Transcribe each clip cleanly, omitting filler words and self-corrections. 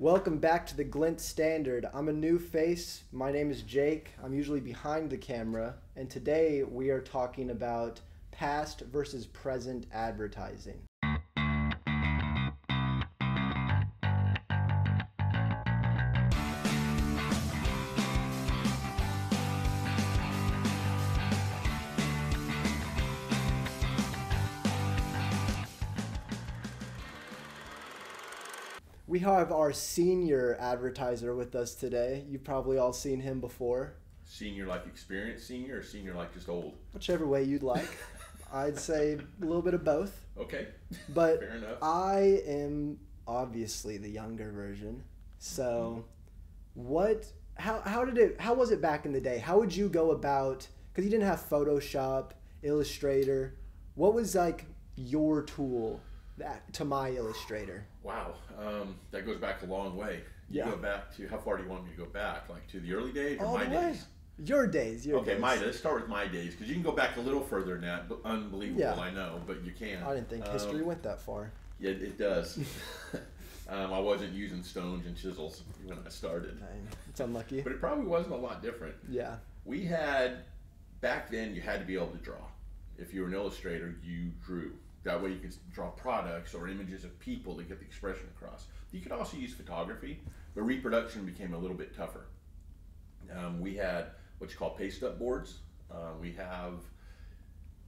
Welcome back to the Glint Standard. I'm a new face. My name is Jake. I'm usually behind the camera, and today we are talking about past versus present advertising. We have our senior advertiser with us today. You've probably all seen him before. Senior like experienced senior or senior like just old? Whichever way you'd like. I'd say a little bit of both. Okay. But fair enough. I am obviously the younger version. So how was it back in the day? How would you go about, because you didn't have Photoshop, Illustrator. What was like your tool to my Illustrator? Wow, that goes back a long way. You go back to, how far do you want me to go back? Like to the early days or All my the way. days? Your days. Okay, let's start with my days, because you can go back a little further than that. But unbelievable, I know, but you can. I didn't think history went that far. Yeah, it does. I wasn't using stones and chisels when I started. Dang, it's unlucky. But it probably wasn't a lot different. Yeah. We had, back then, you had to be able to draw. If you were an illustrator, you drew. That way you could draw products or images of people to get the expression across. You could also use photography, but reproduction became a little bit tougher. We had what you call paste-up boards. We have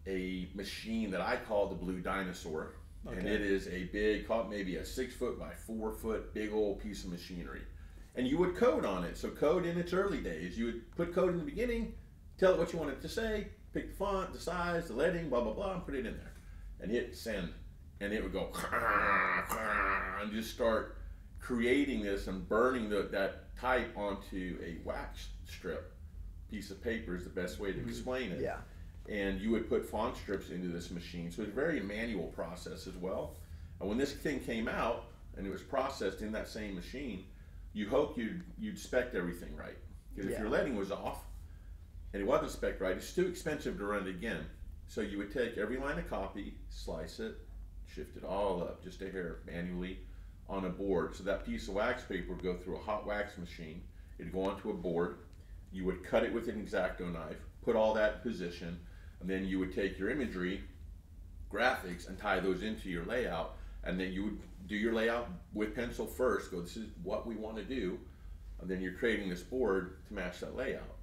a machine that I call the Blue Dinosaur, and it is a big, maybe a 6 foot by 4 foot, big old piece of machinery. And you would code on it. So code in its early days, you would put code in the beginning, tell it what you wanted to say, pick the font, the size, the leading, blah, blah, blah, and put it in there. And hit send, and it would go and just start creating this and burning that type onto a wax strip. Piece of paper is the best way to explain it. Yeah. And you would put font strips into this machine, so it's a very manual process as well. And when this thing came out and it was processed in that same machine, you hope you'd spec everything right, because if your leading was off and it wasn't spec right, it's too expensive to run it again. So you would take every line of copy, slice it, shift it all up just a hair manually on a board. So that piece of wax paper would go through a hot wax machine. It'd go onto a board. You would cut it with an X-Acto knife, put all that in position, and then you would take your imagery, graphics, and tie those into your layout. And then you would do your layout with pencil first, go, this is what we want to do. And then you're creating this board to match that layout.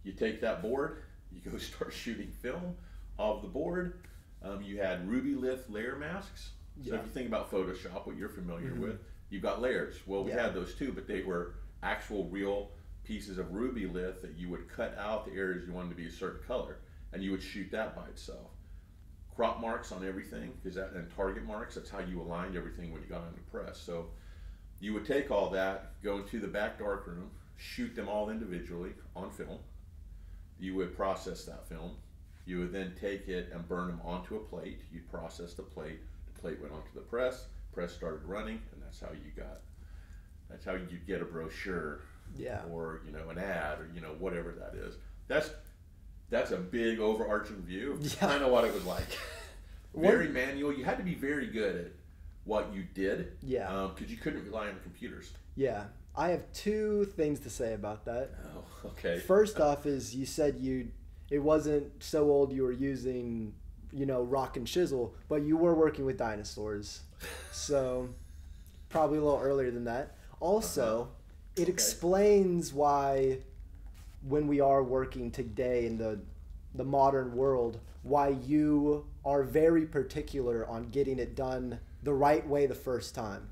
You take that board, you go start shooting film of the board. You had ruby lith layer masks. So if you think about Photoshop, what you're familiar with, you've got layers. Well, we had those too, but they were actual real pieces of ruby lith that you would cut out the areas you wanted to be a certain color, and you would shoot that by itself. Crop marks on everything, and target marks, that's how you aligned everything when you got on the press. So you would take all that, go into the back darkroom, shoot them all individually on film. You would process that film. You would then take it and burn them onto a plate. You'd process the plate went onto the press started running, and that's how you'd get a brochure, or an ad, or whatever that is. That's a big overarching view of kind of what it was like. Very manual. You had to be very good at what you did, because you couldn't rely on computers. Yeah, I have two things to say about that. Oh, okay. First off is you said it wasn't so old you were using, rock and chisel, but you were working with dinosaurs. So probably a little earlier than that. Also, it explains why when we are working today in the modern world, why you are very particular on getting it done the right way the first time.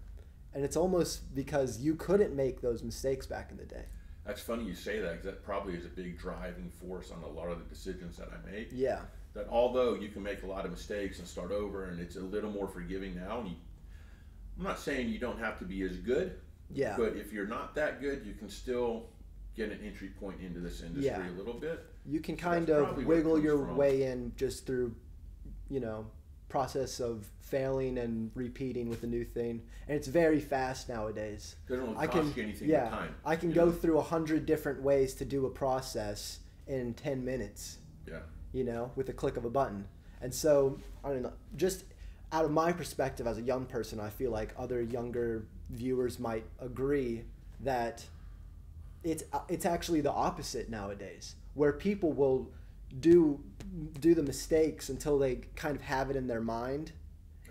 And it's almost because you couldn't make those mistakes back in the day. That's funny you say that, because that probably is a big driving force on a lot of the decisions that I make. Yeah. That although you can make a lot of mistakes and start over, and it's a little more forgiving now, and I'm not saying you don't have to be as good, but if you're not that good, you can still get an entry point into this industry a little bit. You can kind of wiggle your way in just through, process of failing and repeating with a new thing, and it's very fast nowadays. Doesn't really cost you anything but time. I can go through 100 different ways to do a process in 10 minutes. With a click of a button. And so I don't know, just out of my perspective as a young person, I feel like other younger viewers might agree that it's actually the opposite nowadays, where people will do the mistakes until they kind of have it in their mind,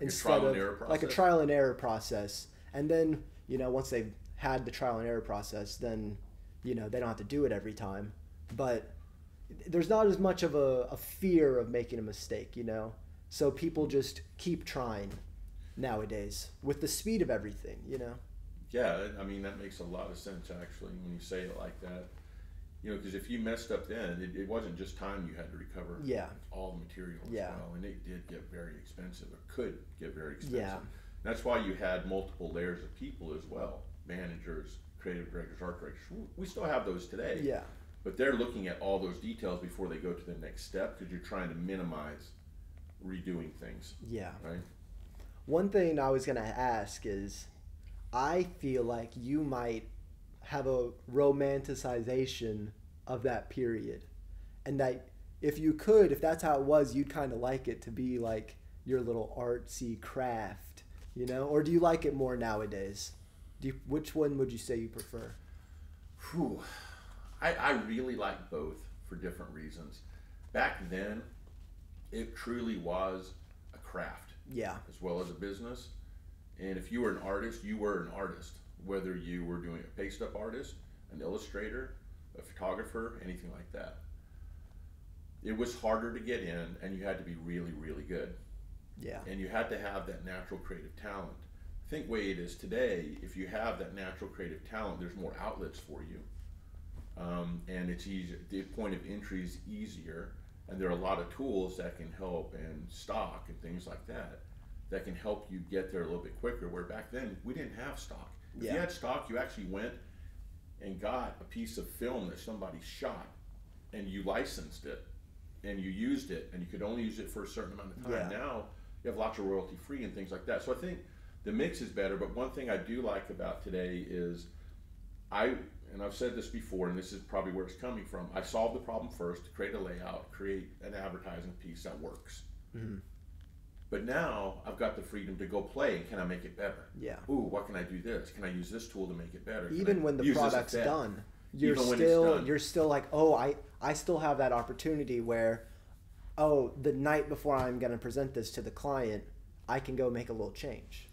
instead of like a trial and error process. And then, once they've had the trial and error process, then, they don't have to do it every time. But there's not as much of a fear of making a mistake, So people just keep trying nowadays with the speed of everything, Yeah, I mean, that makes a lot of sense, actually, when you say it like that. Because if you messed up then, it wasn't just time you had to recover all the material as well. And it did get very expensive, or could get very expensive. Yeah. That's why you had multiple layers of people as well. Managers, creative directors, art directors. We still have those today. Yeah. But they're looking at all those details before they go to the next step, because you're trying to minimize redoing things. Yeah. Right? One thing I was going to ask is, I feel like you might have a romanticization of that period, and that if that's how it was, you'd kind of like it to be like your little artsy craft, or do you like it more nowadays? Which one would you say you prefer? Whew. I really like both for different reasons. Back then, it truly was a craft, as well as a business. And if you were an artist, you were an artist. Whether you were doing a paste-up artist, an illustrator, a photographer, anything like that. It was harder to get in, and you had to be really, really good. Yeah. And you had to have that natural creative talent. I think the way it is today, if you have that natural creative talent, there's more outlets for you. And it's easier. The point of entry is easier, and there are a lot of tools that can help, and stock and things like that can help you get there a little bit quicker, where back then we didn't have stock. If you had stock, you actually went and got a piece of film that somebody shot, and you licensed it, and you used it, and you could only use it for a certain amount of time. Now you have lots of royalty free and things like that. So I think the mix is better, but one thing I do like about today is and I've said this before, and this is probably where it's coming from, I solve the problem first, to create a layout, create an advertising piece that works. Mm-hmm. But now I've got the freedom to go play. Can I make it better? Yeah. Ooh, what can I do this? Can I use this tool to make it better? Even when the product's done, you're still like, I still have that opportunity where, the night before I'm going to present this to the client, I can go make a little change.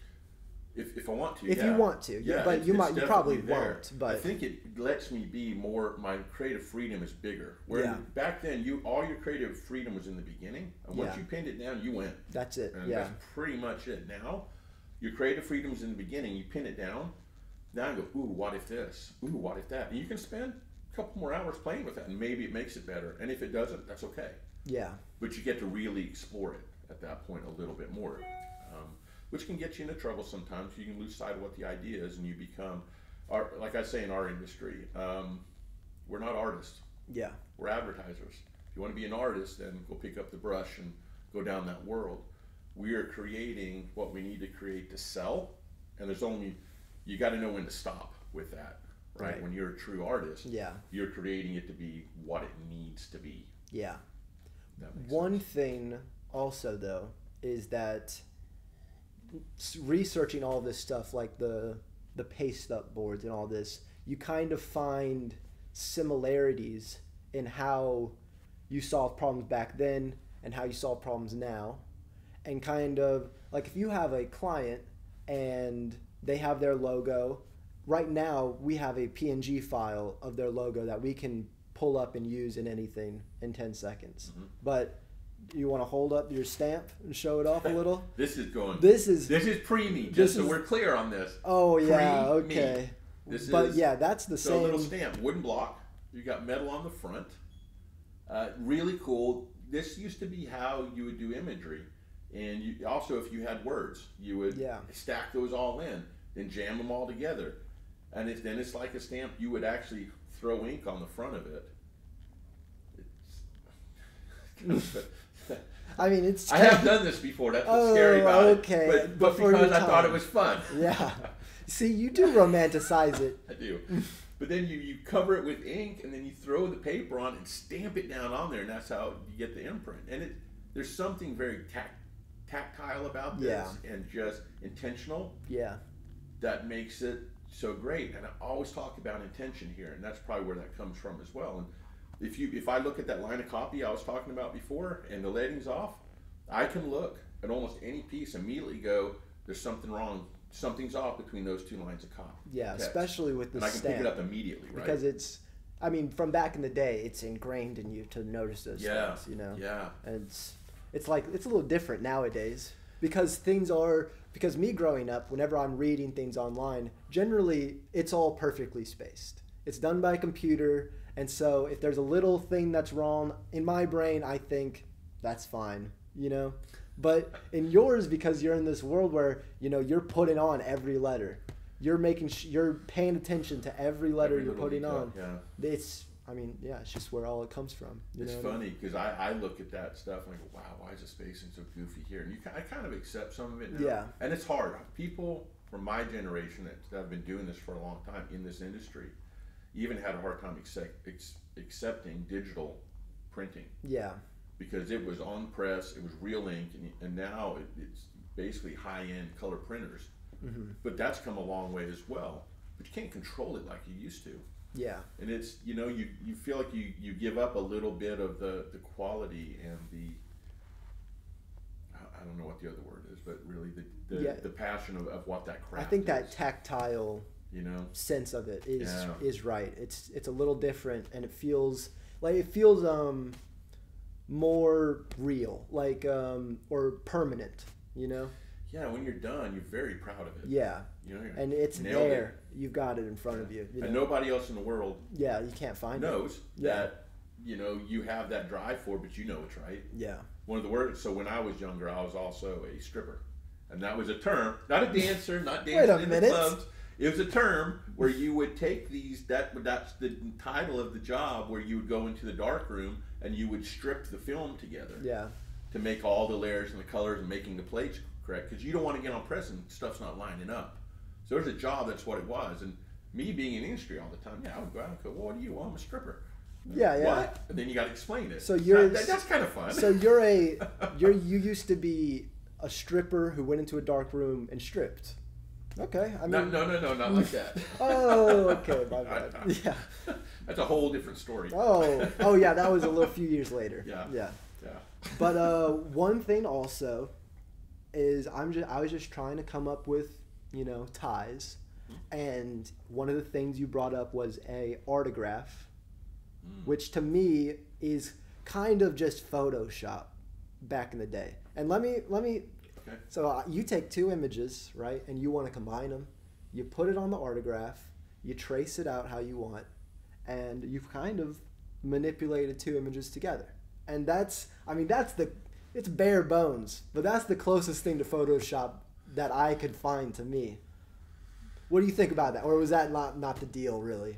If I want to, if you want to, but you probably won't. But I think it lets me be more. My creative freedom is bigger. Where back then, all your creative freedom was in the beginning, and once you pinned it down, you went. That's it. And that's pretty much it. Now, your creative freedom is in the beginning. You pin it down. Now you go, ooh, what if this? Ooh, what if that? And you can spend a couple more hours playing with that, and maybe it makes it better. And if it doesn't, that's okay. Yeah. But you get to really explore it at that point a little bit more. Which can get you into trouble sometimes. You can lose sight of what the idea is, and you become, like I say in our industry, we're not artists. Yeah. We're advertisers. If you want to be an artist, then go pick up the brush and go down that world. We are creating what we need to create to sell, and you got to know when to stop with that, right? When you're a true artist, you're creating it to be what it needs to be. Yeah. One thing also, though, is that researching all this stuff, like the paste up boards and all this, you kind of find similarities in how you solve problems back then and how you solve problems now. And kind of like, if you have a client and they have their logo, right now we have a PNG file of their logo that we can pull up and use in anything in 10 seconds. Mm-hmm. But you want to hold up your stamp and show it off a little? This is pre-me, just so we're clear on this. Oh, yeah, okay. That's the same. A little stamp, wooden block. You got metal on the front. Really cool. This used to be how you would do imagery. And also, if you had words, you would stack those all in, then jam them all together. And then it's like a stamp. You would actually throw ink on the front of it. I mean, I have done this before. That's what's scary about it. But because I thought it was fun. Yeah. See, you do romanticize it. I do. But then you cover it with ink, and then you throw the paper on and stamp it down on there, and that's how you get the imprint. And there's something very tactile about this, and just intentional. Yeah. that makes it so great. And I always talk about intention here, and that's probably where that comes from as well. And if I look at that line of copy I was talking about before and the leading's off, I can look at almost any piece and immediately go, there's something wrong. Something's off between those two lines of copy. Yeah, text. Especially with the and I can stamp. pick it up immediately, right? Because it's, I mean, from back in the day, it's ingrained in you to notice those things, you know? Yeah. And it's like, it's a little different nowadays because because me growing up, whenever I'm reading things online, generally it's all perfectly spaced. It's done by a computer. And so if there's a little thing that's wrong, in my brain, I think that's fine, you know? But in yours, because you're in this world where, you know, you're putting on every letter. You're you're paying attention to every letter you're putting detail, on. Yeah. It's just where all it comes from. It's funny because I look at that stuff and I go, wow, why is the spacing so goofy here? And I kind of accept some of it now. Yeah. And it's hard. People from my generation that have been doing this for a long time in this industry even had a hard time accepting digital printing. Yeah. Because it was on press, it was real ink, and now it's basically high-end color printers. Mm-hmm. But that's come a long way as well. But you can't control it like you used to. Yeah. And it's, you know, you feel like you give up a little bit of the quality and I don't know what the other word is, but really the passion of what that craft is. I think that tactile, you know, sense of it is right. It's a little different, and it feels more real, like or permanent, you know. Yeah, when you're done, you're very proud of it. Yeah, you know, and it's there. You've got it in front of you. And nobody else in the world. Yeah, you can't find knows it. that you know you have that drive for, but you know it's right. Yeah. One of the words. So when I was younger, I was also a stripper, and that was a term, not a dancer, not dancing in the clubs. It was a term where you would take these. That's the title of the job, where you would go into the dark room and you would strip the film together. Yeah. To make all the layers and the colors and making the plates correct, because you don't want to get on press and stuff's not lining up. So there's a job, that's what it was. And me being in the industry all the time, I would go out and go, well, what are you? Well, I'm a stripper. Yeah, yeah. What? And then you got to explain it. So that's kind of fun. So you used to be a stripper who went into a dark room and stripped. Okay, I mean. No, not like that. Oh, okay, my bad. Yeah. That's a whole different story. Oh, yeah, that was a few years later. Yeah. But one thing also is I was just trying to come up with, you know, ties, and one of the things you brought up was a artograph, which to me is kind of just Photoshop back in the day. And let me. Okay. So you take two images, right, and you want to combine them. You put it on the artograph. You trace it out how you want, and you've kind of manipulated two images together. And it's bare bones, but that's the closest thing to Photoshop that I could find to me. What do you think about that? Or was that not the deal, really?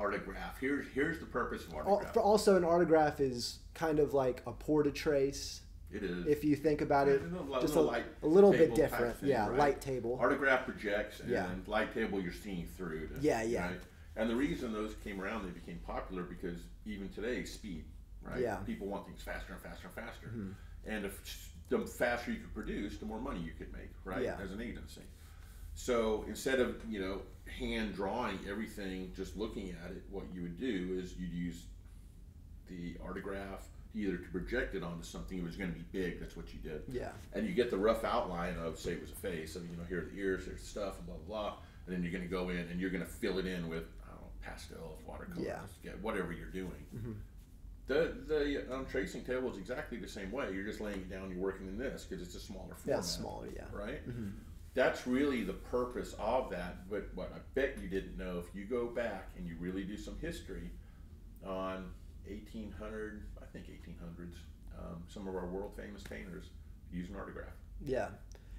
Artograph. Here's the purpose of artograph. Also, an artograph is kind of like a portrait. It is. If you think about it, just a little bit different. Thing, right? Light table. Artograph projects, and light table you're seeing through. Right? And the reason those came around, they became popular because even today, speed, right? Yeah. People want things faster and faster and faster. Mm-hmm. And if the faster you could produce, the more money you could make, right? Yeah. As an agency. So instead of, you know, hand drawing everything, just looking at it, what you would do is you'd use the artograph either to project it onto something. It was going to be big. That's what you did. Yeah. And you get the rough outline of, say it was a face, and you know, here are the ears, there's stuff, and blah, blah, blah. And then you're going to go in and you're going to fill it in with, I don't know, pastels, watercolors, whatever you're doing. Mm-hmm. The tracing table is exactly the same way. You're just laying it down, you're working in this because it's a smaller format. Yeah, smaller, yeah. Right? Mm-hmm. That's really the purpose of that. But what I bet you didn't know, if you go back and you really do some history on 1800, I think 1800s, some of our world famous painters use an artograph. Yeah.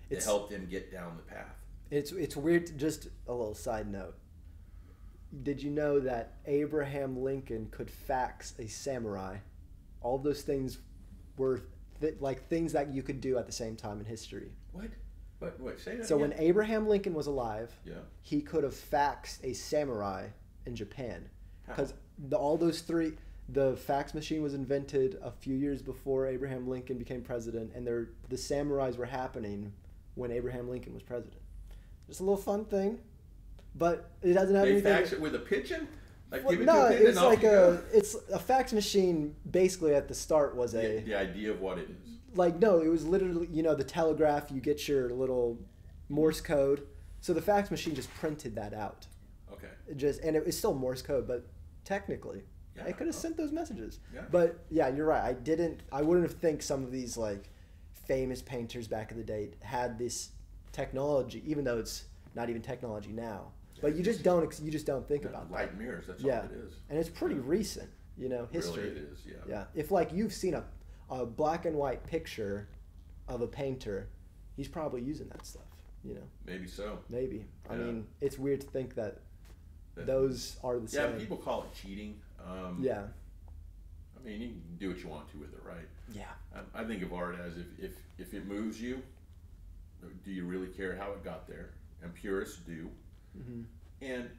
To help them get down the path. It's weird, just a little side note. Did you know that Abraham Lincoln could fax a samurai? All of those things were things that you could do at the same time in history. What? What? Say that So again? when Abraham Lincoln was alive, he could have faxed a samurai in Japan. Because the fax machine was invented a few years before Abraham Lincoln became president, and the samurais were happening when Abraham Lincoln was president. Just a little fun thing, but it doesn't have They anything. fax it with a pigeon? Like Well, give it no, to a pigeon it's and off like you go? it's a fax machine. Basically, at the start was The idea of what it is. like no, it was literally the telegraph. You get your little Morse code, so the fax machine just printed that out. Okay. And it was still Morse code, but technically, Yeah, I could have sent those messages. Yeah. But yeah, you're right. I wouldn't have think some of these like famous painters back in the day had this technology, even though it's not even technology now. But you just don't think about that. Light mirrors, that's Yeah. all it is. And it's pretty recent, history. Really it is, yeah. Yeah. If like you've seen a black and white picture of a painter, he's probably using that stuff, Maybe so. Maybe. I Yeah. mean, it's weird to think that those are the Yeah, same. people call it cheating. Yeah. I mean, you can do what you want to with it, right? Yeah. I think of art as if it moves you, do you really care how it got there? And purists do. Mm-hmm. And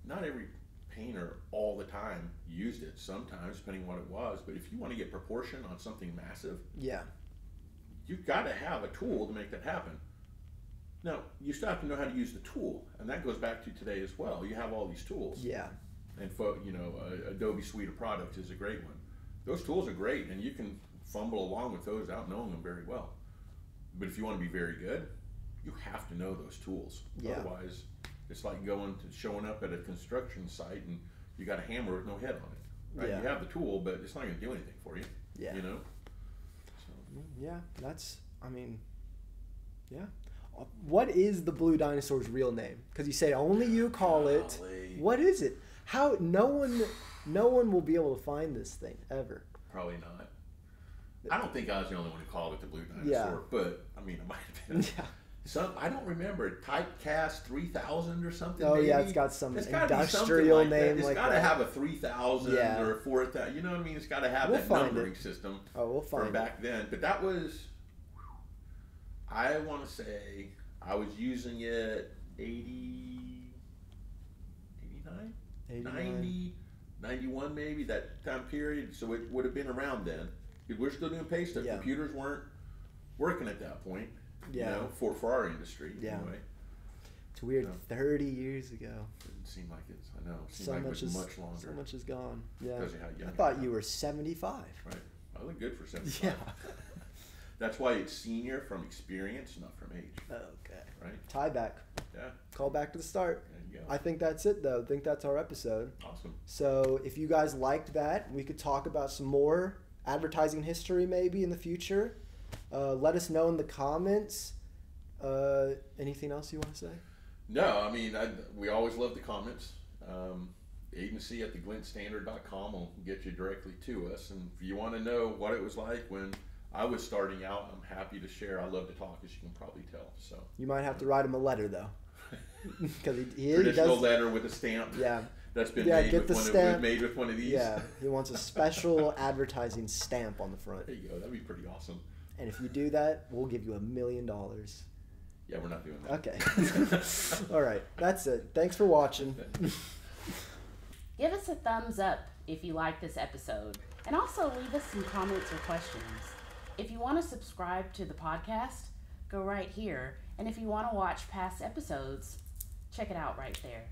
not every painter all the time used it. Sometimes, depending on what it was. But if you want to get proportion on something massive, Yeah. you've got to have a tool to make that happen. Now, you still have to know how to use the tool, and that goes back to today as well. You have all these tools. Yeah. And Adobe Suite of Products is a great one. Those tools are great, and you can fumble along with those without knowing them very well. But if you want to be very good, you have to know those tools. Yeah. Otherwise, it's like showing up at a construction site and you got a hammer with no head on it. Right? Yeah. You have the tool, but it's not going to do anything for you. Yeah. So. Yeah. Yeah. What is the Blue Dinosaur's real name? Because you say only you call it. Golly. What is it? How no one will be able to find this thing ever. Probably not. I don't think I was the only one who called it the Blue Dinosaur, Yeah. but I mean, it might have been. Yeah. I don't remember, Typecast 3000 or something. Oh maybe. yeah, it's got some It's gotta be industrial something like name that. like It's got to that. have a 3000 Yeah. or a 4000. You know what I mean? It's got to have We'll that find numbering it. system Oh, we'll from find back then. But that was, I want to say, I was using it 80, 89, 90, 91 maybe, that time period. So it would have been around then. Because we're still doing pay stuff. Yeah. Computers weren't working at that point. Yeah. For our industry. Yeah. Anyway. It's weird. No. 30 years ago. Didn't seem like it's. I know. It seemed So like it much was is much longer. So much is gone. Yeah. Tells you how young I thought you you are. were 75. Right. I look good for 75. Yeah. That's why it's senior from experience, not from age. Okay. Right. Tie back. Yeah. Call back to the start. There you go. I think that's it though. I think that's our episode. Awesome. So if you guys liked that, we could talk about some more advertising history maybe in the future. Let us know in the comments. Anything else you want to say? No, I mean, we always love the comments. Agency at theglintstandard.com will get you directly to us. And if you want to know what it was like when I was starting out, I'm happy to share. I love to talk, as you can probably tell. So You might have to write him a letter though, because he traditional does. letter with a stamp. Yeah. That's been Yeah, made get with the one stamp. of made with one of these. Yeah, he wants a special advertising stamp on the front. There you go. That'd be pretty awesome. And if you do that, we'll give you $1 million. Yeah, we're not doing that. Okay. All right. That's it. Thanks for watching. Give us a thumbs up if you like this episode, and also leave us some comments or questions. If you want to subscribe to the podcast, go right here. And if you want to watch past episodes, check it out right there.